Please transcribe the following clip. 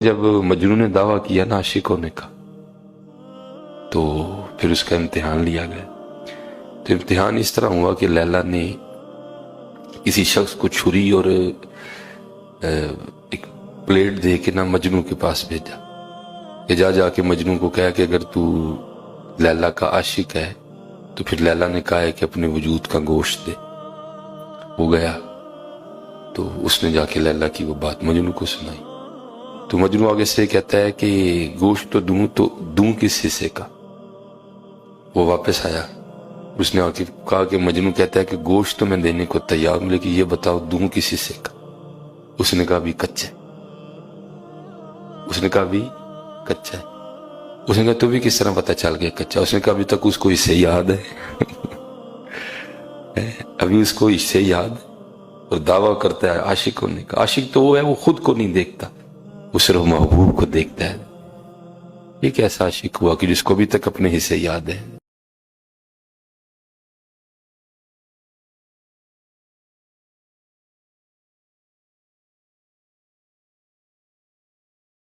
جب مجنون نے دعویٰ کیا نا عاشق ہونے کا تو پھر اس کا امتحان لیا گیا. تو امتحان اس طرح ہوا کہ لیلا نے کسی شخص کو چھری اور ایک پلیٹ دے کے نا مجنوں کے پاس بھیجا کہ جا کے مجنوں کو کہا کہ اگر تو لیلا کا عاشق ہے تو پھر لیلا نے کہا ہے کہ اپنے وجود کا گوشت دے. وہ گیا تو اس نے جا کے لیلا کی وہ بات مجنوں کو سنائی. تو مجنوں آگے سے کہتا ہے کہ گوشت تو دوں کس حصے کا. وہ واپس آیا, اس نے آ کے کہا کہ مجنوں کہتا ہے کہ گوشت تو میں دینے کو تیار ہوں لیکن یہ بتاؤ دوں کس حصے کا. اس نے کہا بھی کچا ہے. اس نے کہا بھی کچا ہے. اس نے کہا تو بھی کس طرح پتہ چل گیا کچا. اس نے کہا ابھی تک اس کو حصے یاد ہے ابھی اس کو حصے یاد ہے اور دعویٰ کرتا ہے عاشق ہونے کا. عاشق تو وہ ہے وہ خود کو نہیں دیکھتا, وہ صرف محبوب کو دیکھتا ہے. یہ کیسا عاشق ہوا کہ جس کو ابھی تک اپنے حصے یاد ہیں.